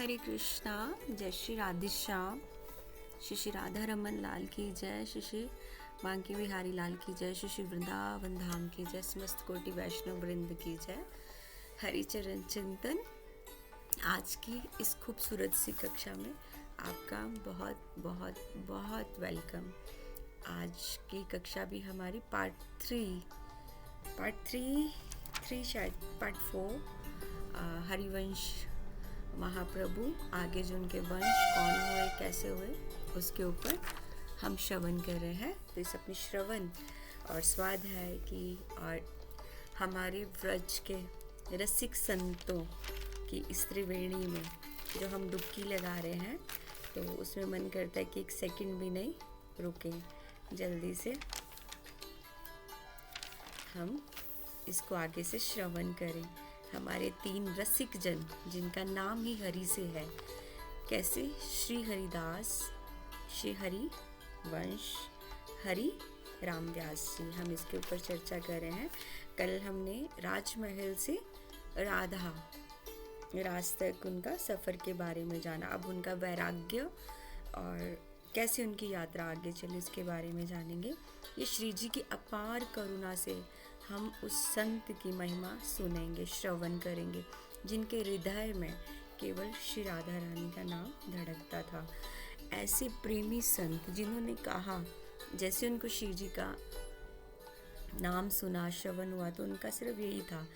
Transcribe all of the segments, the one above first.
हरे कृष्णा। जय श्री राधेश्याम। श्री श्री राधा रमन लाल की जय। श्री श्री बांके बिहारी लाल की जय। श्री श्री वृंदावन धाम की जय। समस्त कोटि वैष्णव वृंद की जय। हरि चरण चिंतन आज की इस खूबसूरत सी कक्षा में आपका बहुत बहुत बहुत वेलकम। आज की कक्षा भी हमारी पार्ट थ्री शायद पार्ट 4 हरिवंश महाप्रभु आगे जो उनके वंश कौन हुए कैसे हुए उसके ऊपर हम श्रवण कर रहे हैं। तो इस अपने श्रवण और स्वाध्याय की और हमारे व्रज के रसिक संतों की इस त्रिवेणी में जो हम डुबकी लगा रहे हैं, तो उसमें मन करता है कि एक सेकंड भी नहीं रुकें, जल्दी से हम इसको आगे से श्रवण करें। हमारे 3 रसिक जन जिनका नाम ही हरि से है, कैसे श्री हरिदास, श्री हरि वंश, हरि राम व्यास जी, हम इसके ऊपर चर्चा कर रहे हैं। कल हमने राजमहल से राधा राज तक उनका सफ़र के बारे में जाना। अब उनका वैराग्य और कैसे उनकी यात्रा आगे चली उसके बारे में जानेंगे। ये श्री जी की अपार करुणा से हम उस संत की महिमा सुनेंगे, श्रवण करेंगे, जिनके हृदय में केवल श्री राधा रानी का नाम धड़कता था। ऐसे प्रेमी संत जिन्होंने कहा, जैसे उनको श्री जी का नाम सुना, श्रवण हुआ, तो उनका सिर्फ यही था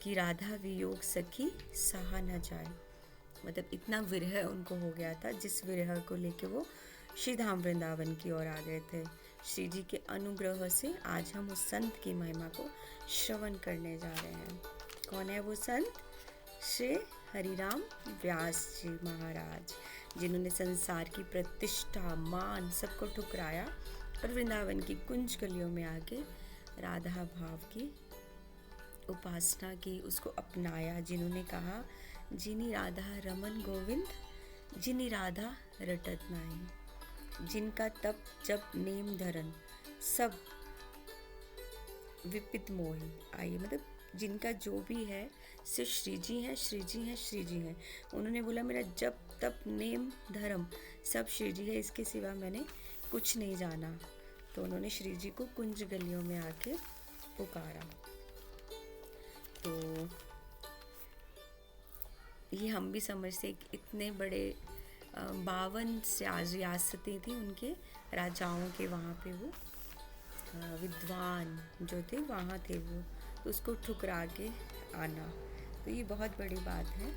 कि राधा वियोग सखी सहा न जाए। मतलब इतना विरह उनको हो गया था, जिस विरह को लेके वो श्री धाम वृंदावन की ओर आ गए थे। श्री जी के अनुग्रह से आज हम उस संत की महिमा को श्रवण करने जा रहे हैं। कौन है वो संत? श्री हरिराम व्यास जी महाराज, जिन्होंने संसार की प्रतिष्ठा मान सबको ठुकराया और वृंदावन की कुंज गलियों में आके राधा भाव की उपासना की, उसको अपनाया। जिन्होंने कहा, जिनी राधा रमन गोविंद, जिनी राधा रटत नाई, जिनका तप जब नेम धरन सब विपित मोहि। आइए, मतलब जिनका जो भी है सिर्फ श्री जी हैं, श्री जी हैं, श्री जी हैं। उन्होंने बोला, मेरा जब तप नेम धर्म सब श्री जी है, इसके सिवा मैंने कुछ नहीं जाना। तो उन्होंने श्री जी को कुंज गलियों में आके पुकारा। तो ये हम भी समझते, इतने बड़े 52 रियासतें थी उनके राजाओं के, वहाँ पे वो विद्वान जो थे वहाँ थे वो, तो उसको ठुकरा के आना, तो ये बहुत बड़ी बात है।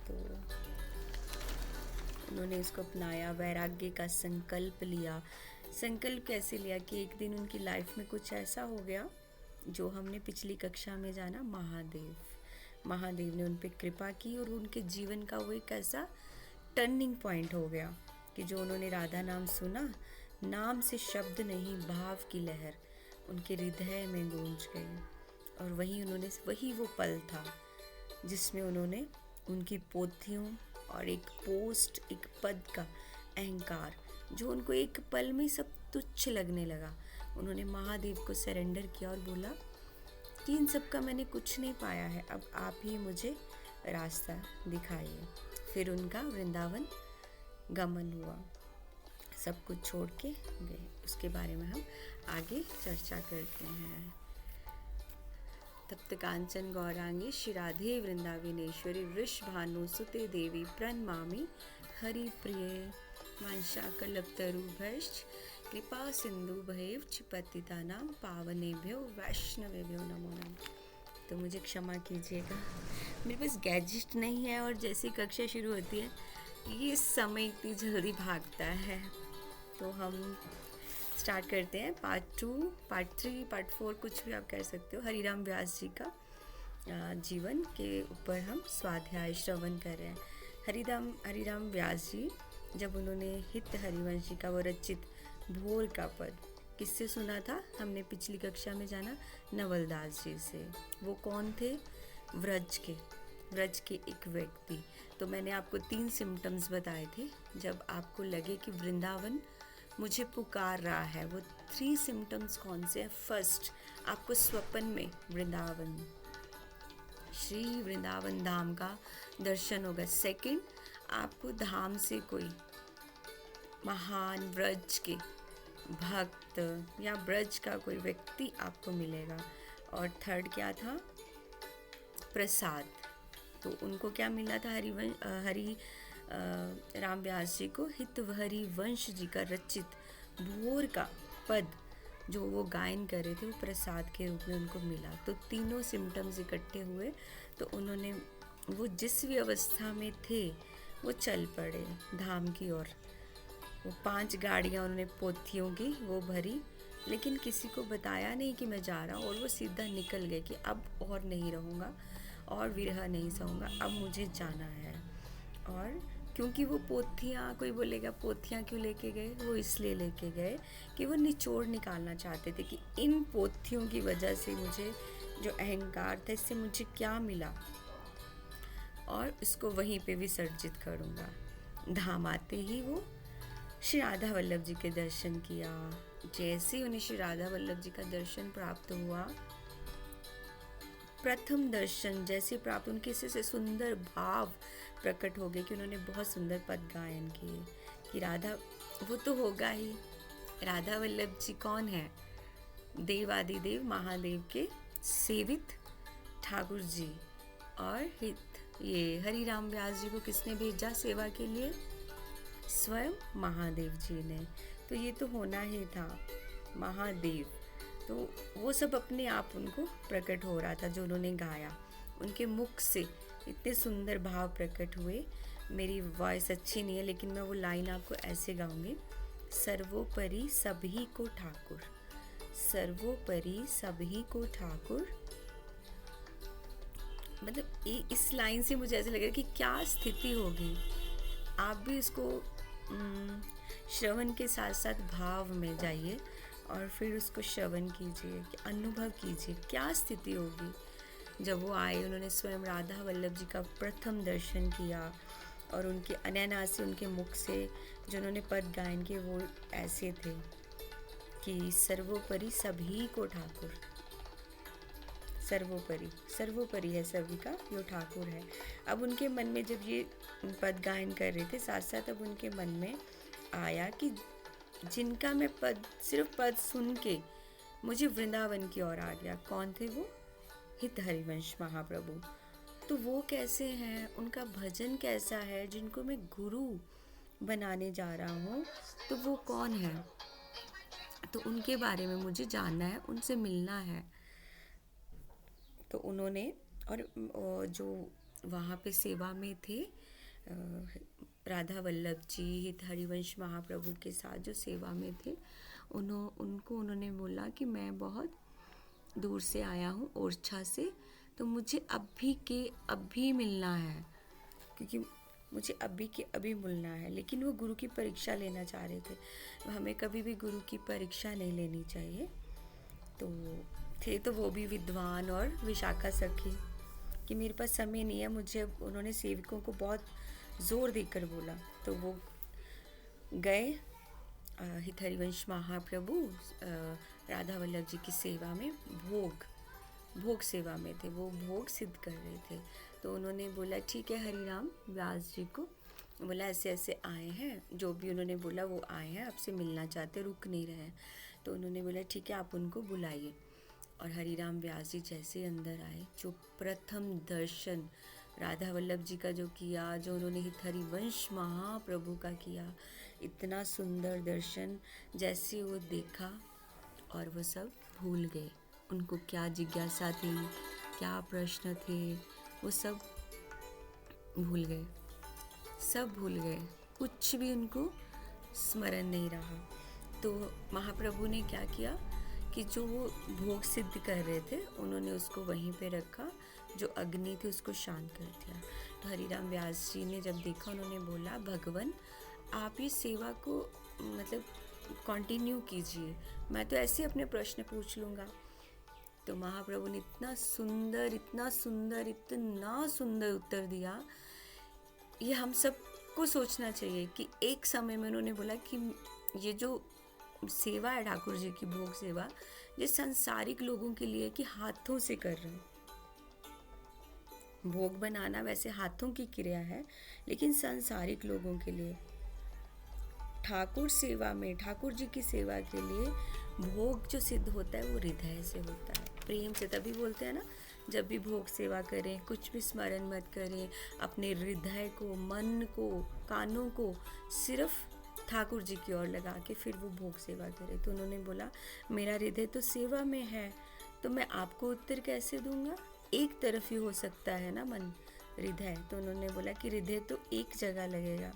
तो उन्होंने इसको अपनाया, वैराग्य का संकल्प लिया। संकल्प कैसे लिया कि एक दिन उनकी लाइफ में कुछ ऐसा हो गया जो हमने पिछली कक्षा में जाना। महादेव ने उन पर कृपा की और उनके जीवन का वो एक ऐसा टर्निंग पॉइंट हो गया कि जो उन्होंने राधा नाम सुना, नाम से शब्द नहीं भाव की लहर उनके हृदय में गूंज गई। और वही वो पल था जिसमें उन्होंने उनकी पोथियों और एक पोस्ट, एक पद का अहंकार जो उनको एक पल में सब तुच्छ लगने लगा, उन्होंने महादेव को सरेंडर किया और बोला कि इन सब का मैंने कुछ नहीं पाया है, अब आप ही मुझे रास्ता दिखाइए। फिर उनका वृंदावन गमन हुआ, सब कुछ छोड़ के गए। उसके बारे में हम आगे चर्चा करते हैं। तप्त कांचन गौरांगी श्री राधे वृंदावनेश्वरी वृषभानु सुते देवी प्रणमामि हरि प्रिय वांछा कल्पतरुभ्यश्च कृपा सिंधु भैव पतितानां पावनेभ्यो वैष्णवेभ्यो नमो नमः। तो मुझे क्षमा कीजिएगा, मेरे पास गैजेट नहीं है और जैसे कक्षा शुरू होती है ये समय इतनी जल्दी भागता है। तो हम स्टार्ट करते हैं पार्ट 2, पार्ट 3, पार्ट 4, कुछ भी आप कह सकते हो। हरिराम व्यास जी का जीवन के ऊपर हम स्वाध्याय श्रवण कर रहे हैं। हरिराम व्यास जी, जब उन्होंने हित हरिवंशी का वो रचित भोर का पद किससे सुना था, हमने पिछली कक्षा में जाना नवलदास जी से। वो कौन थे? व्रज के एक व्यक्ति। तो मैंने आपको 3 सिम्टम्स बताए थे, जब आपको लगे कि वृंदावन मुझे पुकार रहा है। वो 3 सिम्टम्स कौन से हैं? फर्स्ट, आपको स्वप्न में वृंदावन श्री वृंदावन धाम का दर्शन होगा। सेकंड, आपको धाम से कोई महान ब्रज के भक्त या ब्रज का कोई व्यक्ति आपको मिलेगा। और थर्ड क्या था? प्रसाद। तो उनको क्या मिला था? हरि राम व्यास जी को हितवहरी वंश जी का रचित भोर का पद जो वो गायन कर रहे थे वो प्रसाद के रूप में उनको मिला। तो तीनों सिम्टम्स इकट्ठे हुए, तो उन्होंने वो जिस भी अवस्था में थे वो चल पड़े धाम की ओर। वो 5 गाड़ियाँ उन्होंने पोथियों की वो भरी, लेकिन किसी को बताया नहीं कि मैं जा रहा हूँ, और वो सीधा निकल गए कि अब और नहीं रहूँगा और विरह नहीं सहूँगा, अब मुझे जाना है। और क्योंकि वो पोथियाँ, कोई बोलेगा पोथियाँ क्यों लेके गए? वो इसलिए लेके गए कि वो निचोड़ निकालना चाहते थे कि इन पोथियों की वजह से मुझे जो अहंकार था इससे मुझे क्या मिला, और इसको वहीं पे विसर्जित करूँगा। धाम आते ही वो श्री राधा वल्लभ जी के दर्शन किया। जैसे ही उन्हें श्री राधा वल्लभ जी का दर्शन प्राप्त हुआ, प्रथम दर्शन जैसे प्राप्त, उनके से सुंदर भाव प्रकट हो गए कि उन्होंने बहुत सुंदर पद गायन किए कि राधा वो तो होगा ही। राधा वल्लभ जी कौन है? देवादिदेव महादेव के सेवित ठाकुर जी। और ये हरि राम व्यास जी को किसने भेजा सेवा के लिए? स्वयं महादेव जी ने। तो ये तो होना ही था, महादेव। तो वो सब अपने आप उनको प्रकट हो रहा था जो उन्होंने गाया। उनके मुख से इतने सुंदर भाव प्रकट हुए। मेरी वॉइस अच्छी नहीं है, लेकिन मैं वो लाइन आपको ऐसे गाऊंगी। सर्वोपरि सभी को ठाकुर, सर्वोपरि सभी को ठाकुर। मतलब इस लाइन से मुझे ऐसा लग रहा है कि क्या स्थिति होगी। आप भी इसको श्रवण के साथ साथ भाव में जाइए और फिर उसको श्रवण कीजिए, अनुभव कीजिए क्या स्थिति होगी जब वो आए। उन्होंने स्वयं राधा वल्लभ जी का प्रथम दर्शन किया, और उनके अनायासी उनके मुख से जो उन्होंने पद गायन किए वो ऐसे थे कि सर्वोपरि सभी को ठाकुर, सर्वोपरि, सर्वोपरि है सभी का, जो ठाकुर है। अब उनके मन में जब ये पद गायन कर रहे थे, साथ साथ अब उनके मन में आया कि जिनका मैं पद, सिर्फ पद सुन के मुझे वृंदावन की ओर आ गया। कौन थे वो? हित हरिवंश महाप्रभु। तो वो कैसे हैं, उनका भजन कैसा है, जिनको मैं गुरु बनाने जा रहा हूँ, तो वो कौन है? तो उनके बारे में मुझे जानना है, उनसे मिलना है। तो उन्होंने, और जो वहाँ पे सेवा में थे राधा वल्लभ जी हित हरिवंश महाप्रभु के साथ जो सेवा में थे, उनको उन्होंने बोला कि मैं बहुत दूर से आया हूँ ओरछा से, तो मुझे अभी के अभी मिलना है, क्योंकि मुझे अभी के अभी मिलना है। लेकिन वो गुरु की परीक्षा लेना चाह रहे थे। हमें कभी भी गुरु की परीक्षा नहीं लेनी चाहिए। तो थे तो वो भी विद्वान और विशाखा सखी कि मेरे पास समय नहीं है मुझे। उन्होंने सेवकों को बहुत ज़ोर देकर बोला, तो वो गए हित हरिवंश महाप्रभु राधा वल्लभ जी की सेवा में, भोग सेवा में थे, वो भोग सिद्ध कर रहे थे। तो उन्होंने बोला ठीक है, हरिराम व्यास जी को बोला ऐसे ऐसे आए हैं, जो भी उन्होंने बोला वो आए हैं, आपसे मिलना चाहते, रुक नहीं रहे हैं। तो उन्होंने बोला ठीक है, आप उनको बुलाइए। और हरिराम व्यास जी जैसे अंदर आए, जो प्रथम दर्शन राधा वल्लभ जी का जो किया, जो उन्होंने हित हरिवंश महाप्रभु का किया, इतना सुंदर दर्शन, जैसे वो देखा और वो सब भूल गए। उनको क्या जिज्ञासा थी, क्या प्रश्न थे, वो सब भूल गए, सब भूल गए, कुछ भी उनको स्मरण नहीं रहा। तो महाप्रभु ने क्या किया कि जो वो भोग सिद्ध कर रहे थे, उन्होंने उसको वहीं पे रखा, जो अग्नि थी उसको शांत कर दिया। तो हरिराम व्यास जी ने जब देखा, उन्होंने बोला भगवान आप ये सेवा को मतलब कंटिन्यू कीजिए, मैं तो ऐसे अपने प्रश्न पूछ लूँगा। तो महाप्रभु ने इतना सुंदर, इतना सुंदर, इतना सुंदर उत्तर दिया। ये हम सबको सोचना चाहिए कि एक समय में उन्होंने बोला कि ये जो सेवा है ठाकुर जी की भोग सेवा, ये सांसारिक लोगों के लिए कि हाथों से कर रहे हैं, भोग बनाना वैसे हाथों की क्रिया है, लेकिन सांसारिक लोगों के लिए, ठाकुर सेवा में, ठाकुर जी की सेवा के लिए भोग जो सिद्ध होता है वो हृदय से होता है, प्रेम से। तभी बोलते हैं ना, जब भी भोग सेवा करें कुछ भी स्मरण मत करें, अपने हृदय को, मन को, कानों को सिर्फ ठाकुर जी की ओर लगा के फिर वो भोग सेवा करें। तो उन्होंने बोला मेरा हृदय तो सेवा में है, तो मैं आपको उत्तर कैसे दूंगा, एक तरफ ही हो सकता है ना मन, हृदय। तो उन्होंने बोला कि हृदय तो एक जगह लगेगा,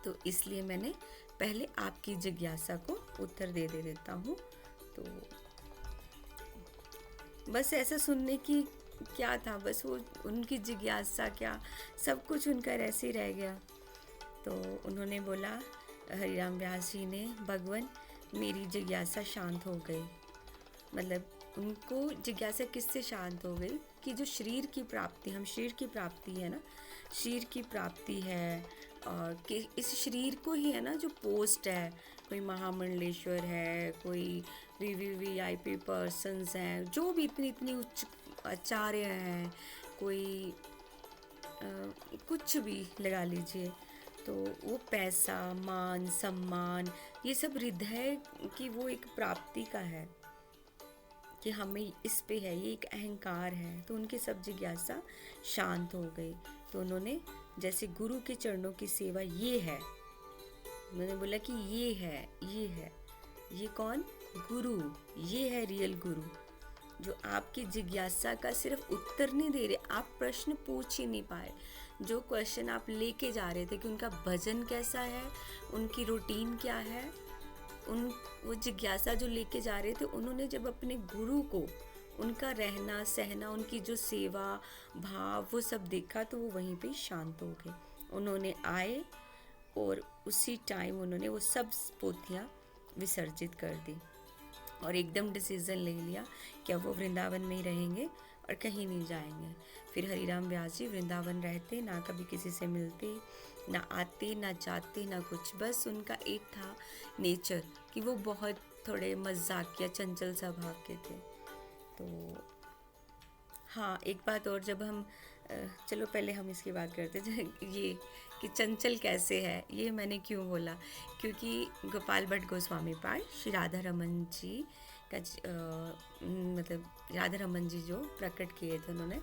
तो इसलिए मैंने पहले आपकी जिज्ञासा को उत्तर दे देता हूँ। तो बस ऐसा सुनने की क्या था, बस वो उनकी जिज्ञासा क्या, सब कुछ उनका ऐसे ही रह गया। तो उन्होंने बोला, हरिराम व्यास जी ने, भगवान मेरी जिज्ञासा शांत हो गई। मतलब उनको जिज्ञासा किससे शांत हो गई कि जो शरीर की प्राप्ति, हम शरीर की प्राप्ति है ना, शरीर की प्राप्ति है, और कि इस शरीर को ही है ना जो पोस्ट है, कोई महामंडलेश्वर है, कोई VVVIP पर्सन्स हैं, जो भी इतनी इतनी उच्च आचार्य हैं, कोई कुछ भी लगा लीजिए, तो वो पैसा, मान, सम्मान, ये सब हृदय की वो एक प्राप्ति का है कि हमें इस पे है, ये एक अहंकार है। तो उनकी सब जिज्ञासा शांत हो गई। तो उन्होंने जैसे गुरु के चरणों की सेवा ये है, उन्होंने बोला कि ये है, ये है, ये कौन, गुरु, ये है रियल गुरु, जो आपकी जिज्ञासा का सिर्फ उत्तर नहीं दे रहे, आप प्रश्न पूछ ही नहीं पाए, जो क्वेश्चन आप लेके जा रहे थे कि उनका भजन कैसा है, उनकी रूटीन क्या है, उन वो जिज्ञासा जो लेके जा रहे थे, उन्होंने जब अपने गुरु को, उनका रहना सहना, उनकी जो सेवा भाव, वो सब देखा, तो वो वहीं पे शांत हो गए। उन्होंने आए और उसी टाइम उन्होंने वो सब पोथियाँ विसर्जित कर दी और एकदम डिसीज़न ले लिया कि अब वो वृंदावन में ही रहेंगे और कहीं नहीं जाएंगे। फिर हरिराम व्यास जी वृंदावन रहते, ना कभी किसी से मिलते, ना आते, ना जाते, ना कुछ, बस उनका एक था नेचर कि वो बहुत थोड़े मजाकिया चंचल स्वभाव के थे। तो हाँ, एक बात और, जब हम चलो पहले हम इसकी बात करते हैं, ये कि चंचल कैसे है, ये मैंने क्यों बोला, क्योंकि गोपाल भट्ट गोस्वामी पाद श्री राधा रमन जी का मतलब राधा रमन जी जो प्रकट किए थे उन्होंने,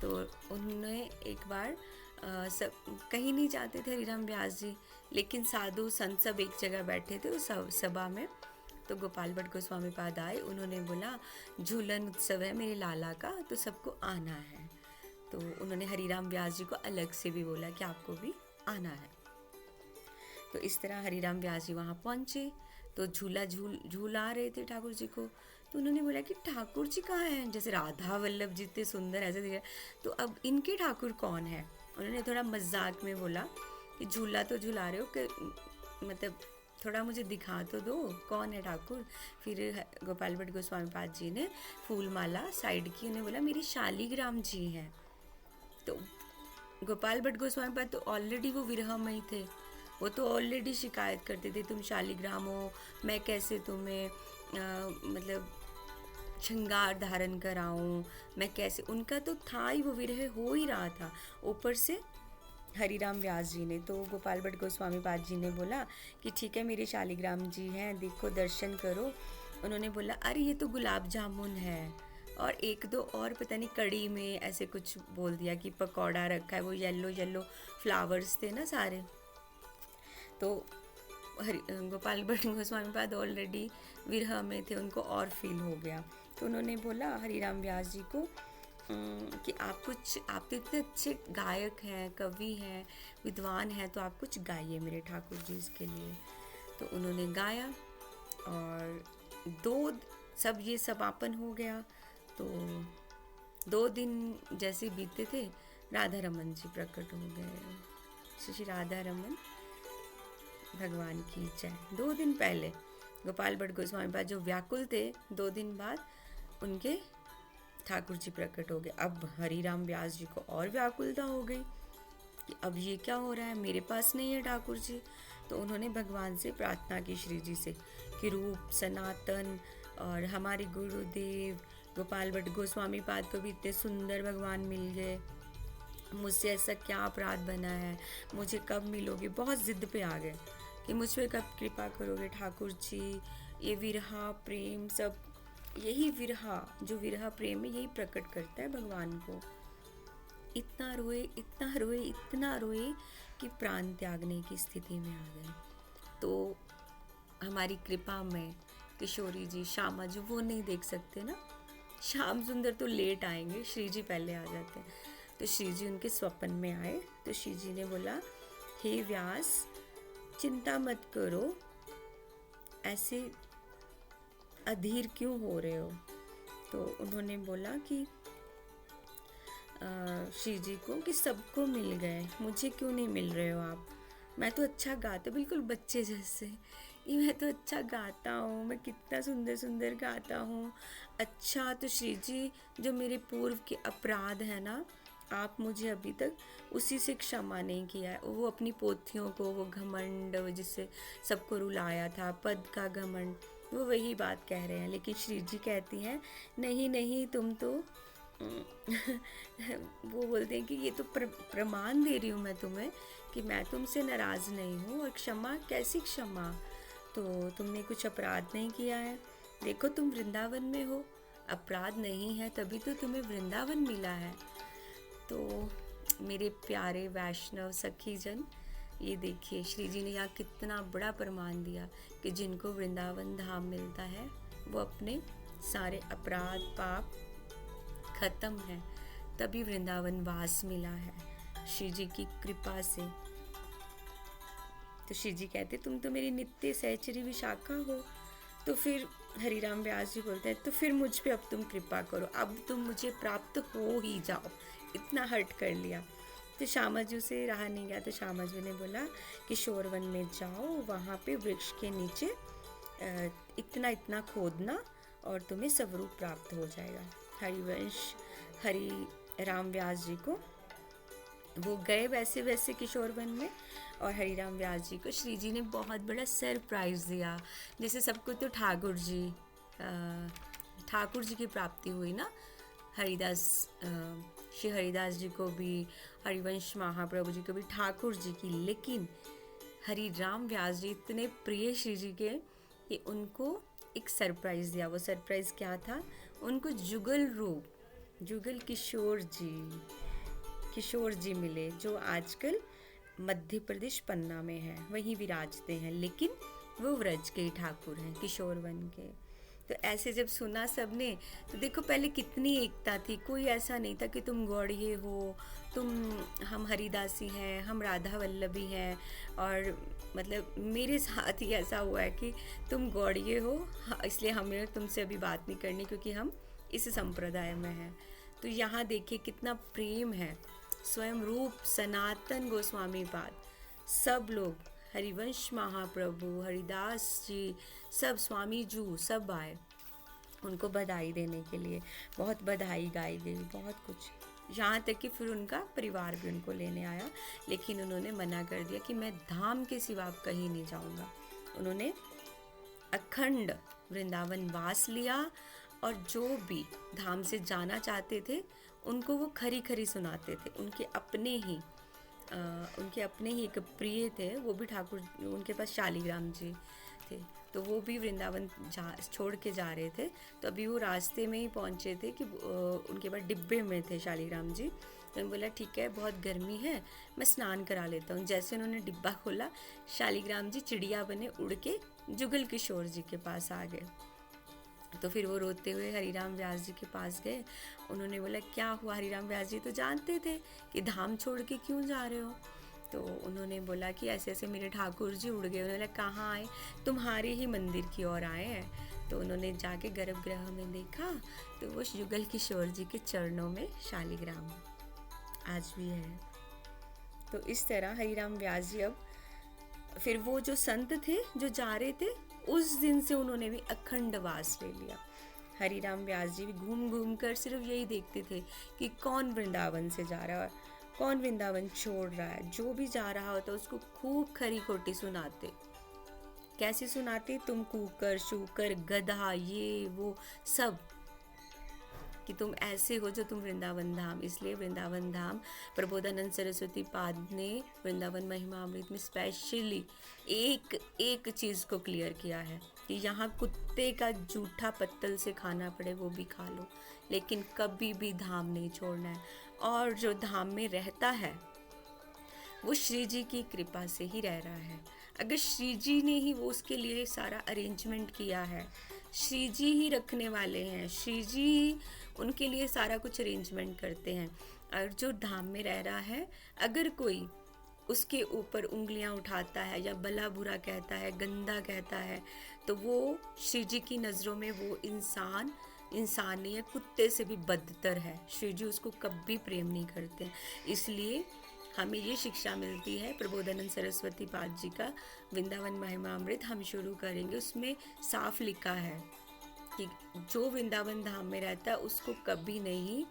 तो उन्होंने एक बार सब कहीं नहीं जाते थे हरिराम व्यास जी, लेकिन साधु संत सब एक जगह बैठे थे उस सभा में। तो गोपाल भट्ट गोस्वामी पाद आए, उन्होंने बोला झूलन उत्सव है मेरे लाला का, तो सबको आना है। तो उन्होंने हरिराम व्यास जी को अलग से भी बोला कि आपको भी आना है। तो इस तरह हरिराम व्यास जी वहाँ पहुँचे, तो झूला रहे थे ठाकुर जी को। तो उन्होंने बोला कि ठाकुर जी कहाँ हैं, जैसे राधा वल्लभ जी इतने सुंदर ऐसे दिखे, तो अब इनके ठाकुर कौन है। उन्होंने थोड़ा मजाक में बोला कि झूला तो झूला रहे हो, कि मतलब थोड़ा मुझे दिखा तो दो कौन है ठाकुर। फिर गोपाल भट्ट गोस्वामी पाद जी ने फूल माला साइड की, उन्हें बोला मेरी शालीग्राम जी हैं। तो गोपाल भट्ट गोस्वामी पाद तो ऑलरेडी वो विरह में ही थे, वो तो ऑलरेडी शिकायत करते थे तुम शालीग्राम हो, मैं कैसे तुम्हें मतलब श्रृंगार धारण कराऊं, मैं कैसे, उनका तो था ही, वो विरह हो ही रहा था। ऊपर से हरिराम व्यास जी ने, तो गोपाल भट्ट गोस्वामी पाद जी ने बोला कि ठीक है मेरे शालीग्राम जी हैं, देखो दर्शन करो। उन्होंने बोला अरे ये तो गुलाब जामुन है, और एक दो और पता नहीं कड़ी में ऐसे कुछ बोल दिया कि पकौड़ा रखा है, वो येलो येलो फ्लावर्स थे ना सारे। तो गोपाल भट्ट गोस्वामी पाद ऑलरेडी विरह में थे, उनको और फील हो गया। तो उन्होंने बोला हरिराम व्यास जी को कि आप तो इतने अच्छे गायक हैं, कवि हैं, विद्वान हैं, तो आप कुछ गाइए मेरे ठाकुर जी इसके लिए। तो उन्होंने गाया और सब ये समापन हो गया। तो 2 दिन जैसे बीते थे, राधा रमन जी प्रकट हो गए। श्री राधा रमन भगवान की जय। 2 दिन पहले गोपाल भट्ट गोस्वामी पाद जो व्याकुल थे, 2 दिन बाद उनके ठाकुर जी प्रकट हो गए। अब हरिराम व्यास जी को और व्याकुलता हो गई कि अब ये क्या हो रहा है, मेरे पास नहीं है ठाकुर जी। तो उन्होंने भगवान से प्रार्थना की, श्री जी से, कि रूप सनातन और हमारे गुरुदेव गोपाल भट्ट गोस्वामी पाद को भी इतने सुंदर भगवान मिल गए। मुझसे ऐसा क्या अपराध बना है, मुझे कब मिलोगे, बहुत जिद पे आ गए कि मुझ पे कब कृपा करोगे ठाकुर जी। ये विरहा प्रेम सब, यही विरहा, जो विरहा प्रेम है यही प्रकट करता है भगवान को। इतना रोए, इतना रोए, इतना रोए कि प्राण त्यागने की स्थिति में आ गए। तो हमारी कृपा में किशोरी जी, श्यामा जी वो नहीं देख सकते ना। श्याम सुंदर तो लेट आएंगे, श्री जी पहले आ जाते हैं। तो श्री जी उनके स्वप्न में आए। तो श्री जी ने बोला, हे व्यास, चिंता मत करो, ऐसे अधीर क्यों हो रहे हो। तो उन्होंने बोला कि श्री जी को कि सबको मिल गए, मुझे क्यों नहीं मिल रहे हो आप। मैं तो अच्छा गाता, बिल्कुल बच्चे जैसे, ये मैं तो अच्छा गाता हूँ, मैं कितना सुंदर सुंदर गाता हूँ। अच्छा, तो श्री जी जो मेरे पूर्व के अपराध है ना, आप मुझे अभी तक उसी से क्षमा नहीं किया है। वो अपनी पोथियों को, वो घमंड जिससे सबको रुलाया था, पद का घमंड, वो वही बात कह रहे हैं। लेकिन श्री जी कहती हैं, नहीं नहीं, तुम तो वो बोलते हैं कि ये तो प्रमाण दे रही हूँ मैं तुम्हें कि मैं तुमसे नाराज़ नहीं हूँ। और क्षमा, कैसी क्षमा, तो तुमने कुछ अपराध नहीं किया है, देखो तुम वृंदावन में हो, अपराध नहीं है तभी तो तुम्हें वृंदावन मिला है। तो मेरे प्यारे वैष्णव सखी जन, ये देखिए श्री जी ने यहाँ कितना बड़ा प्रमाण दिया कि जिनको वृंदावन धाम मिलता है वो अपने सारे अपराध पाप खत्म है, तभी वृंदावन वास मिला है श्री जी की कृपा से। तो श्री जी कहते, तुम तो मेरी नित्य सहचरी विशाखा हो। तो फिर हरिराम व्यास जी बोलते हैं, तो फिर मुझ पे अब तुम कृपा करो, अब तुम मुझे प्राप्त हो ही जाओ, इतना हट कर लिया। तो श्यामा जी से रहा नहीं गया। तो श्यामा जी ने बोला कि किशोरवन में जाओ, वहाँ पे वृक्ष के नीचे इतना इतना खोदना और तुम्हें स्वरूप प्राप्त हो जाएगा। हरिवंश हरि राम व्यास जी को वो गए वैसे वैसे किशोरवन में, और हरिराम व्यास जी को श्री जी ने बहुत बड़ा सरप्राइज़ दिया। जैसे सबको तो ठाकुर जी की प्राप्ति हुई ना, श्री हरिदास जी को भी, हरिवंश महाप्रभु जी को भी, ठाकुर जी की। लेकिन हरिराम व्यास जी इतने प्रिय श्री जी के कि उनको एक सरप्राइज़ दिया। वो सरप्राइज़ क्या था, उनको जुगल रूप, जुगल किशोर जी मिले, जो आजकल मध्य प्रदेश पन्ना में है, वहीं विराजते हैं, लेकिन वो व्रज के ठाकुर हैं, किशोरवन के। तो ऐसे जब सुना सबने, तो देखो पहले कितनी एकता थी, कोई ऐसा नहीं था कि तुम गौड़िए हो, हम हरिदासी हैं, हम राधा वल्लभी हैं, और मतलब मेरे साथ ही ऐसा हुआ है कि तुम गौड़िए हो, इसलिए हमें तुमसे अभी बात नहीं करनी क्योंकि हम इस संप्रदाय में हैं। तो यहाँ देखिए कितना प्रेम है। स्वयं रूप सनातन गोस्वामी पाद, सब लोग, हरिवंश महाप्रभु, हरिदास जी, सब, स्वामी जू, सब आए उनको बधाई देने के लिए। बहुत बधाई गाई गई, बहुत कुछ, यहाँ तक कि फिर उनका परिवार भी उनको लेने आया। लेकिन उन्होंने मना कर दिया कि मैं धाम के सिवा कहीं नहीं जाऊँगा। उन्होंने अखंड वृंदावन वास लिया, और जो भी धाम से जाना चाहते थे उनको वो खरी खरी सुनाते थे। उनके अपने ही एक प्रिय थे, वो भी ठाकुर, उनके पास शालिग्राम जी थे, तो वो भी वृंदावन छोड़ के जा रहे थे। तो अभी वो रास्ते में ही पहुँचे थे कि उनके पास डिब्बे में थे शालिग्राम जी। तो उन्होंने बोला ठीक है, बहुत गर्मी है, मैं स्नान करा लेता हूँ। जैसे उन्होंने डिब्बा खोला, शालिग्राम जी चिड़िया बने उड़ के जुगल किशोर जी के पास आ गए। तो फिर वो रोते हुए हरिराम व्यास जी के पास गए। उन्होंने बोला क्या हुआ। हरिराम व्यास जी तो जानते थे कि धाम छोड़ के क्यों जा रहे हो। तो उन्होंने बोला कि ऐसे ऐसे मेरे ठाकुर जी उड़ गए। उन्होंने कहाँ आए, तुम्हारे ही मंदिर की ओर आए हैं। तो उन्होंने जाके गर्भगृह में देखा, तो वो जुगल किशोर जी के चरणों में शालिग्राम आज भी है। तो इस तरह हरिराम व्यास जी, अब फिर वो जो संत थे जो जा रहे थे, उस दिन से उन्होंने भी अखंड वास ले लिया। हरिराम व्यास जी भी घूम घूम कर सिर्फ यही देखते थे कि कौन वृंदावन से जा रहा है, कौन वृंदावन छोड़ रहा है। जो भी जा रहा होता उसको खूब खरी खोटी सुनाते। कैसे सुनाते, तुम कूकर शूकर गधा ये वो सब, कि तुम ऐसे हो जो तुम वृंदावन धाम। इसलिए वृंदावन धाम प्रबोधानंद सरस्वती पाद ने वृंदावन महिमा अमृत में स्पेशली एक एक चीज़ को क्लियर किया है कि यहाँ कुत्ते का जूठा पत्तल से खाना पड़े वो भी खा लो, लेकिन कभी भी धाम नहीं छोड़ना है। और जो धाम में रहता है वो श्री जी की कृपा से ही रह रहा है। अगर श्री जी ने ही वो उसके लिए सारा अरेंजमेंट किया है, श्री जी ही रखने वाले हैं, श्री जी ही उनके लिए सारा कुछ अरेंजमेंट करते हैं। और जो धाम में रह रहा है, अगर कोई उसके ऊपर उंगलियां उठाता है या भला बुरा कहता है, गंदा कहता है, तो वो श्री जी की नज़रों में वो इंसान नहीं है, कुत्ते से भी बदतर है। श्री जी उसको कभी प्रेम नहीं करते। इसलिए हमें ये शिक्षा मिलती है प्रबोधानंद सरस्वती पाद जी का वृंदावन महिमा अमृत हम शुरू करेंगे। उसमें साफ लिखा है कि जो वृंदावन धाम में रहता है उसको कभी नहीं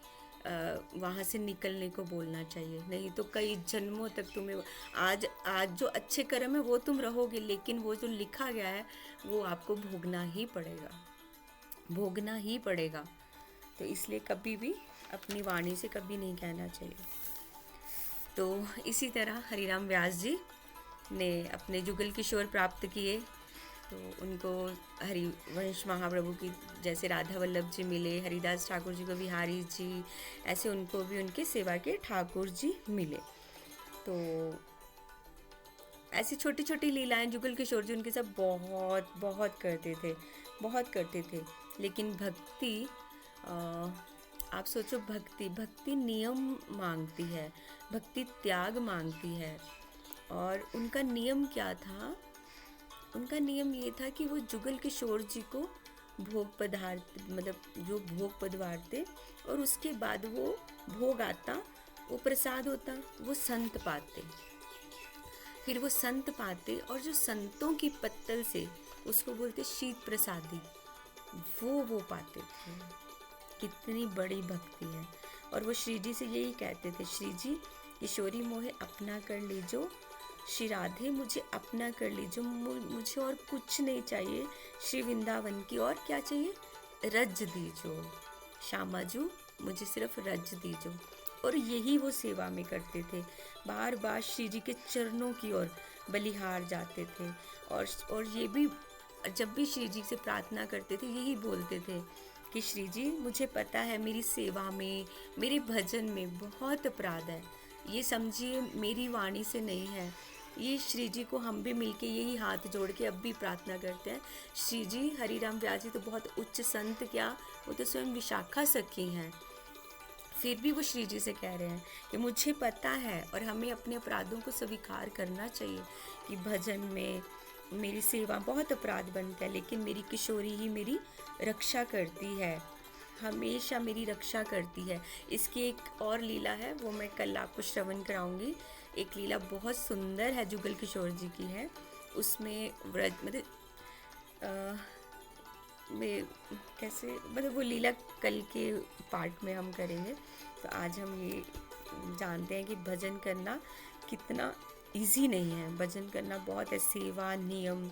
वहाँ से निकलने को बोलना चाहिए, नहीं तो कई जन्मों तक तुम्हें आज जो अच्छे कर्म है वो तुम रहोगे, लेकिन वो जो लिखा गया है वो आपको भोगना ही पड़ेगा। तो इसलिए कभी भी अपनी वाणी से कभी नहीं कहना चाहिए। तो इसी तरह हरिराम व्यास जी ने अपने जुगल किशोर प्राप्त किए, तो उनको हरिवंश महाप्रभु की जैसे राधा वल्लभ जी मिले, हरिदास ठाकुर जी को बिहारी जी, ऐसे उनको भी उनके सेवा के ठाकुर जी मिले। तो ऐसी छोटी छोटी लीलाएं जुगल किशोर जी उनके साथ बहुत करते थे। लेकिन भक्ति आप सोचो, भक्ति नियम मांगती है, भक्ति त्याग मांगती है। और उनका नियम क्या था? उनका नियम ये था कि वो जुगल किशोर जी को भोग पधारते और उसके बाद वो भोग आता, वो प्रसाद होता, वो संत पाते, फिर वो संत पाते और जो संतों की पत्तल से उसको बोलते शीत प्रसादी, वो पाते थे। कितनी बड़ी भक्ति है। और वो श्री जी से यही कहते थे, श्री जी किशोरी मोहे अपना कर लीजो, श्री राधे मुझे अपना कर लीजो, मुझे और कुछ नहीं चाहिए श्री वृंदावन की, और क्या चाहिए? रज दीजो श्यामाजू, मुझे सिर्फ रज दीजो। और यही वो सेवा में करते थे, बार बार श्री जी के चरणों की ओर बलिहार जाते थे। और ये भी जब भी श्री जी से प्रार्थना करते थे यही बोलते थे कि श्री जी मुझे पता है मेरी सेवा में, मेरे भजन में बहुत अपराध है, ये समझिए मेरी वाणी से नहीं है। ये श्री जी को हम भी मिलके यही हाथ जोड़ के अब भी प्रार्थना करते हैं। श्री जी हरिराम व्यास जी तो बहुत उच्च संत, क्या वो तो स्वयं विशाखा सखी हैं, फिर भी वो श्री जी से कह रहे हैं कि मुझे पता है और हमें अपने अपराधों को स्वीकार करना चाहिए कि भजन में मेरी सेवा बहुत अपराध बनता है, लेकिन मेरी किशोरी ही मेरी रक्षा करती है, हमेशा मेरी रक्षा करती है। इसकी एक और लीला है, वो मैं कल आपको श्रवण कराऊंगी। एक लीला बहुत सुंदर है, जुगल किशोर जी की है। उसमें व्रज वो लीला कल के पार्ट में हम करेंगे। तो आज हम ये जानते हैं कि भजन करना कितना इजी नहीं है, भजन करना बहुत है, सेवा नियम,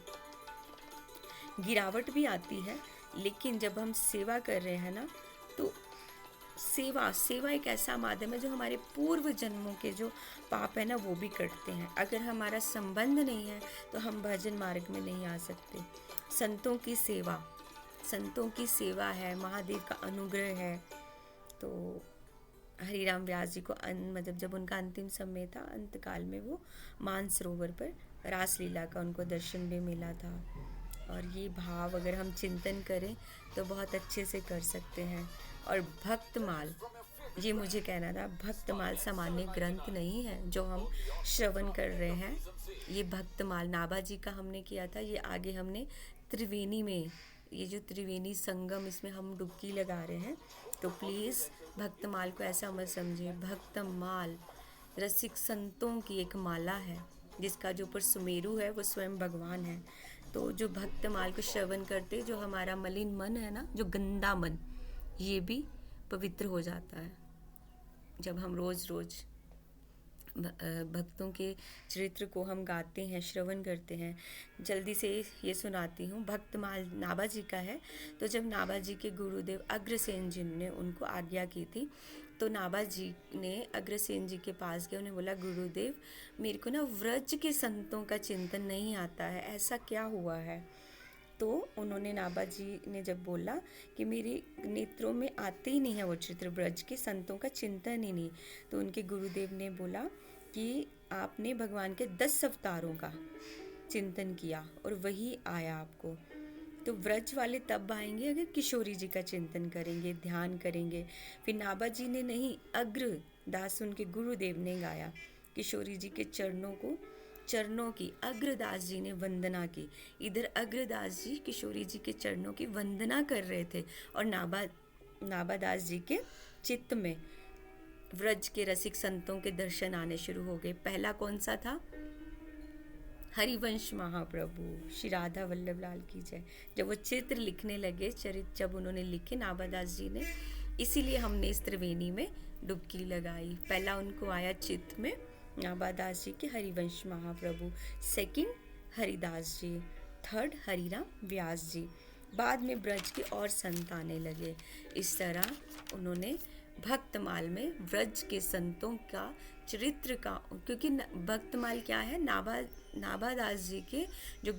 गिरावट भी आती है, लेकिन जब हम सेवा कर रहे हैं ना, तो सेवा एक ऐसा माध्यम है जो हमारे पूर्व जन्मों के जो पाप है ना वो भी कटते हैं। अगर हमारा संबंध नहीं है तो हम भजन मार्ग में नहीं आ सकते। संतों की सेवा है, महादेव का अनुग्रह है। तो हरिराम व्यास जी को जब उनका अंतिम समय था, अंतकाल में वो मानसरोवर पर रासलीला का उनको दर्शन भी मिला था। और ये भाव अगर हम चिंतन करें तो बहुत अच्छे से कर सकते हैं। और भक्तमाल, ये मुझे कहना था, भक्तमाल सामान्य ग्रंथ नहीं है जो हम श्रवण कर रहे हैं। ये भक्तमाल नाभा जी का हमने किया था, ये आगे हमने त्रिवेणी में, ये जो त्रिवेणी संगम, इसमें हम डुबकी लगा रहे हैं। तो प्लीज़ भक्तमाल को ऐसा मत समझिए, भक्तमाल रसिक संतों की एक माला है जिसका जो ऊपर सुमेरु है वो स्वयं भगवान है। तो जो भक्तमाल को श्रवण करते, जो हमारा मलिन मन है ना, जो गंदा मन, ये भी पवित्र हो जाता है जब हम रोज़ रोज़ भक्तों के चरित्र को हम गाते हैं, श्रवण करते हैं। जल्दी से ये सुनाती हूँ। भक्तमाल नाभा जी का है। तो जब नाभा जी के गुरुदेव अग्रसेन जी ने उनको आज्ञा की थी, तो नाभा जी ने अग्रसेन जी के पास गए, उन्हें बोला, गुरुदेव मेरे को ना व्रज के संतों का चिंतन नहीं आता है, ऐसा क्या हुआ है? तो उन्होंने नाभा जी ने जब बोला कि मेरे नेत्रों में आते ही नहीं है वो चित्र, ब्रज के संतों का चिंतन ही नहीं, तो उनके गुरुदेव ने बोला कि आपने भगवान के 10 अवतारों का चिंतन किया और वही आया आपको। तो व्रज वाले तब आएंगे अगर किशोरी जी का चिंतन करेंगे, ध्यान करेंगे। फिर नाभा जी ने नहीं, अग्र दास उनके गुरुदेव ने गाया किशोरी जी के चरणों की अग्रदास जी ने वंदना की। इधर अग्रदास जी किशोरी जी के चरणों की वंदना कर रहे थे और नाभादास जी के चित्त में व्रज के रसिक संतों के दर्शन आने शुरू हो गए। पहला कौन सा था? हरिवंश महाप्रभु, श्री राधा वल्लभ लाल की जय। जब वो चित्र लिखने लगे, चरित्र जब उन्होंने लिखे नाभादास जी ने, इसीलिए हमने इस त्रिवेणी में डुबकी लगाई। पहला उनको आया चित्त में नाभादास जी के हरिवंश महाप्रभु, सेकंड हरिदास जी, थर्ड हरिराम व्यास जी। बाद में ब्रज के और संत आने लगे। इस तरह उन्होंने भक्तमाल में व्रज के संतों का चरित्र का, क्योंकि भक्तमाल क्या है, नाभादास जी के जो